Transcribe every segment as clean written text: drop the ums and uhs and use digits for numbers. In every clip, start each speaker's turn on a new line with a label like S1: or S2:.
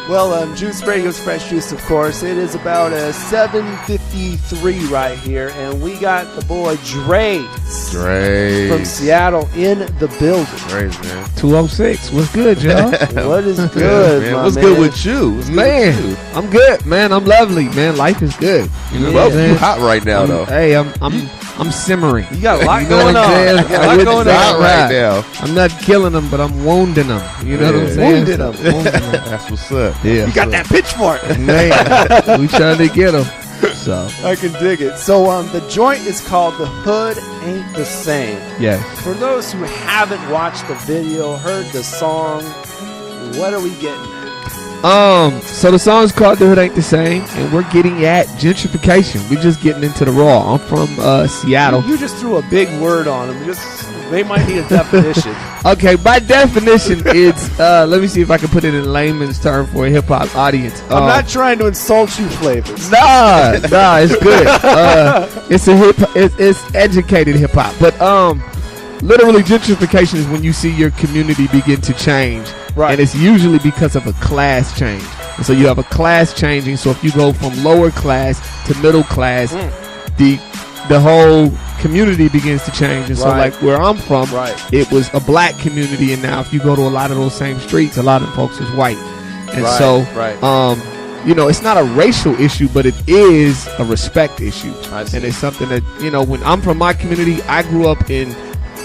S1: Well, Juice Radio's Fresh Juice, of course. It is about 7:53 right here, and we got the boy Draze from Seattle in the building.
S2: Draze, man.
S3: 206. What's good, y'all?
S1: What is good,
S2: man?
S1: my
S2: What's
S1: man?
S2: good with you? What's
S3: Man,
S2: good with you?
S3: I'm good, man. I'm lovely, man. Life is good. You know what I'm
S2: You
S3: saying?
S2: hot right now, though.
S3: Hey, I'm simmering.
S1: You got a lot
S3: You know
S1: going
S3: what
S1: on.
S3: I'm saying?
S1: You got a lot going
S2: Hot
S1: on.
S2: right now.
S3: I'm not killing them, but I'm wounding them. You know what I'm saying?
S1: Wounded 'em.
S3: Wounding 'em.
S2: That's what's up.
S3: Yeah.
S1: You got that pitchfork.
S3: Man, we trying to get them. So,
S1: I can dig it. So the joint is called The Hood Ain't the Same.
S3: yeah.
S1: For those who haven't watched the video, heard the song, what are we getting at?
S3: So the song's called The Hood Ain't the Same, and we're getting at gentrification. We're just getting into the raw. I'm from Seattle.
S1: You just threw a big word on them. They might need a definition.
S3: Okay, by definition, it's let me see if I can put it in layman's term for a hip hop audience.
S1: I'm not trying to insult you, Flavors.
S3: Nah, it's good. It's educated hip hop, but literally gentrification is when you see your community begin to change,
S1: Right.
S3: and it's usually because of a class change. And so you have a class changing. So if you go from lower class to middle class, the whole community begins to change. And so
S1: Right.
S3: like where I'm from,
S1: Right.
S3: it was a black community, and now if you go to a lot of those same streets, a lot of folks is white. And
S1: Right,
S3: so
S1: right.
S3: you know, it's not a racial issue, but it is a respect issue.
S1: I see.
S3: And it's something that, you know, when I'm from my community, I grew up in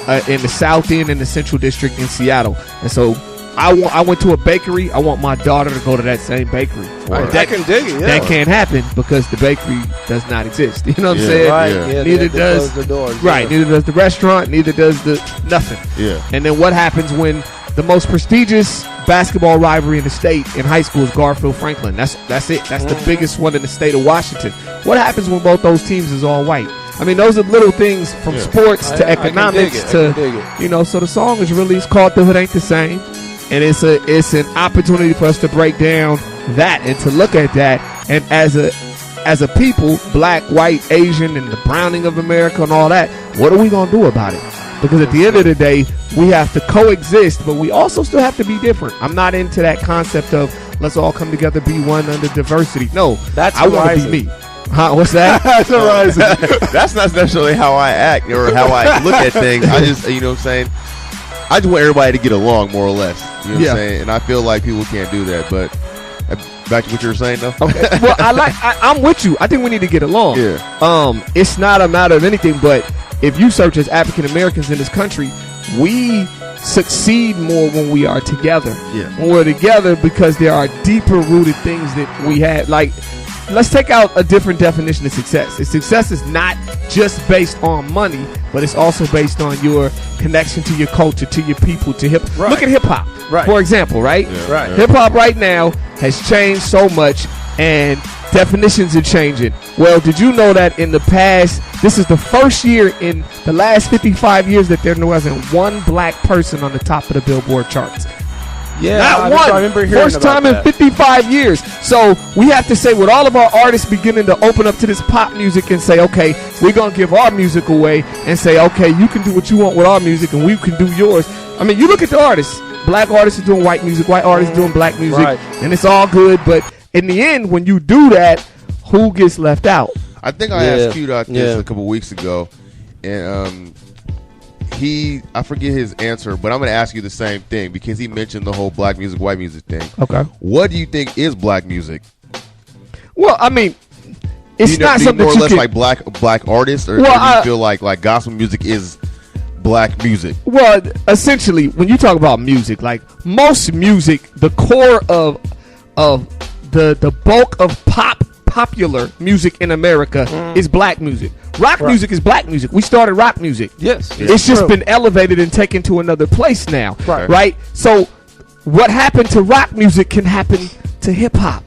S3: the South End and the Central District in Seattle. And so I went to a bakery. I want my daughter to go to that same bakery.
S1: I can dig it, yeah.
S3: That can't happen because the bakery does not exist. You know what I'm
S2: Yeah.
S3: saying?
S1: Right,
S2: Yeah.
S1: yeah.
S3: Neither
S1: they have to
S3: does
S1: close the doors.
S3: Right.
S1: Yeah.
S3: Neither does the restaurant. Neither does the nothing.
S2: Yeah.
S3: And then what happens when the most prestigious basketball rivalry in the state in high school is Garfield Franklin? That's it. That's the biggest one in the state of Washington. What happens when both those teams is all white? I mean, those are little things from sports to economics to, you know. So the song is really, it's called The Hood Ain't the Same, and it's an opportunity for us to break down that and to look at that, and as a people, black, white, Asian, and the browning of America and all that, what are we gonna do about it? Because at the end of the day, we have to coexist, but we also still have to be different. I'm not into that concept of let's all come together, be one under diversity. No,
S1: I
S3: want to be me. Huh? What's that?
S1: That's horizon.
S2: That's not necessarily how I act or how I look at things. I just, you know what I'm saying? I just want everybody to get along, more or less. You know what I'm saying? And I feel like people can't do that. But back to what you were saying, though.
S3: Okay. Well, I'm with you. I think we need to get along.
S2: Yeah.
S3: It's not a matter of anything, but if you search as African Americans in this country, we succeed more when we are together.
S2: Yeah.
S3: When we're together, because there are deeper rooted things that we have. Like, let's take out a different definition of success. Success is not just based on money, but it's also based on your connection to your culture, to your people, to hip.
S1: Right.
S3: Look at hip hop, for example, right?
S2: Yeah.
S1: Right.
S3: Hip hop right now has changed so much, and definitions are changing. Well, did you know that in the past, this is the first year in the last 55 years that there wasn't one black person on the top of the Billboard charts?
S1: Yeah,
S3: Not one.
S1: I remember hearing
S3: First
S1: about
S3: time
S1: that.
S3: in 55 years. So we have to say, with all of our artists beginning to open up to this pop music and say, okay, we're going to give our music away and say, okay, you can do what you want with our music and we can do yours. I mean, you look at the artists. Black artists are doing white music, white artists doing black music,
S1: Right.
S3: and it's all good. But in the end, when you do that, who gets left out?
S2: I think I asked Q Dot this a couple weeks ago, and I forget his answer, but I'm going to ask you the same thing because he mentioned the whole black music, white music thing.
S3: Okay.
S2: What do you think is black music?
S3: Well, I mean, it's not
S2: do you
S3: something
S2: more or
S3: you
S2: less
S3: can,
S2: like black artists, or,
S3: Well,
S2: or do you feel like gospel music is black music?
S3: Well, essentially, when you talk about music, like most music, the core of the bulk of popular music in America is black music. Rock music is black music. We started rock music.
S1: Yes.
S3: It's just been elevated and taken to another place now. Right? So what happened to rock music can happen to hip hop.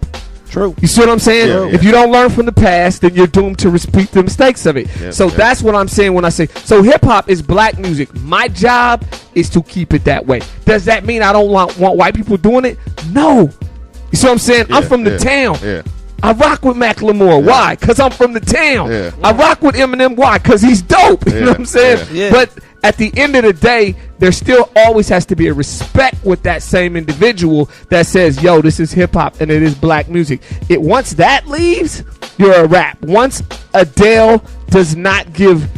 S1: True.
S3: You see what I'm saying?
S2: Yeah, yeah.
S3: If you don't learn from the past, then you're doomed to repeat the mistakes of it. So that's what I'm saying when I say, so hip hop is black music. My job is to keep it that way. Does that mean I don't want white people doing it? No. You see what I'm saying? I'm from the town.
S2: Yeah.
S3: I rock with Macklemore. Why? Because I'm from the town.
S2: Yeah.
S3: I rock with Eminem. Why? Because he's dope. You know what I'm saying?
S1: Yeah.
S3: But at the end of the day, there still always has to be a respect with that same individual that says, yo, this is hip hop and it is black music. Once that leaves, you're a rap. Once Adele does not give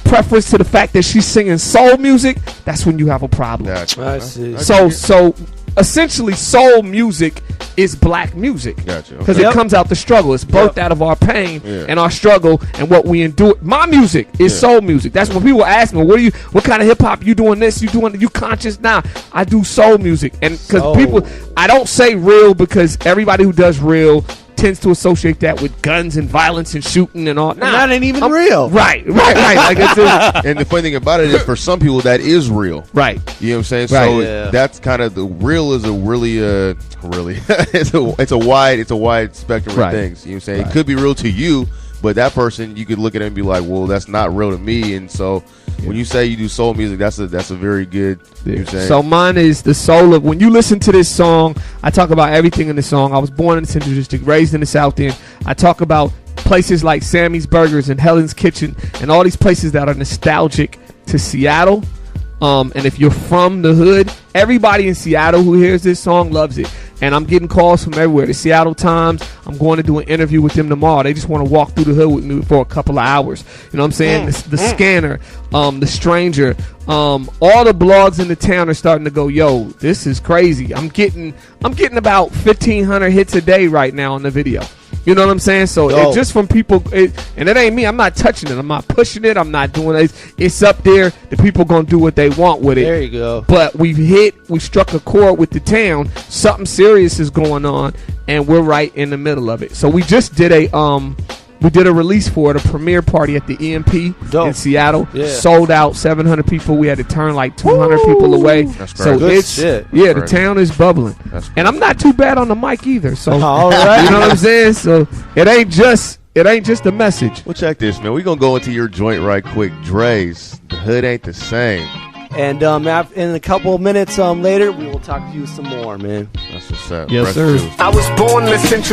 S3: preference to the fact that she's singing soul music, that's when you have a problem.
S1: I see.
S3: So essentially, soul music is black music.
S2: Gotcha.
S3: Because it comes out the struggle. It's birthed out of our pain and our struggle and what we endure. My music is soul music. That's when people ask me, what kind of hip hop you doing this? You conscious now? I do soul music. And because people, I don't say real because everybody who does real tends to associate that with guns and violence and shooting and all.
S1: Nah, that ain't even real.
S3: Right. Like it's
S2: and the funny thing about it is, for some people, that is real.
S3: Right.
S2: You know what I'm saying?
S3: Right.
S2: So that's kind of the real is a really it's a wide spectrum of things. You know what I'm saying? It could be real to you, but that person, you could look at it and be like, well, that's not real to me. And so when you say you do soul music, that's a very good. You know what I'm saying?
S3: So mine is the soul of, when you listen to this song, I talk about everything in the song. I was born in the Central District, raised in the South End. I talk about places like Sammy's Burgers and Helen's Kitchen and all these places that are nostalgic to Seattle. And if you're from the hood, everybody in Seattle who hears this song loves it. And I'm getting calls from everywhere. The Seattle Times, I'm going to do an interview with them tomorrow. They just want to walk through the hood with me for a couple of hours. You know what I'm saying? The Scanner, The Stranger, all the blogs in the town are starting to go, yo, this is crazy. I'm getting about 1,500 hits a day right now on the video. You know what I'm saying? So it's just from people, and it ain't me. I'm not touching it. I'm not pushing it. I'm not doing it. It's up there. The people gonna do what they want with it.
S1: There you go.
S3: But we struck a chord with the town. Something serious is going on, and we're right in the middle of it. So we just did a release for it, a premiere party at the EMP in Seattle. Yeah. Sold out, 700 people. We had to turn like 200 people away.
S2: That's
S3: so
S2: good
S3: it's
S1: shit.
S3: Yeah, the town is bubbling, and I'm not too bad on the mic either. So
S1: all right,
S3: you know what I'm saying. So it ain't just a message.
S2: Well, check this, man. We're gonna go into your joint right quick. Draze, the hood ain't the same.
S1: And in a couple of minutes later, we will talk to you some more, man.
S2: That's what's up.
S3: Yes, sir.
S4: I was born in the Central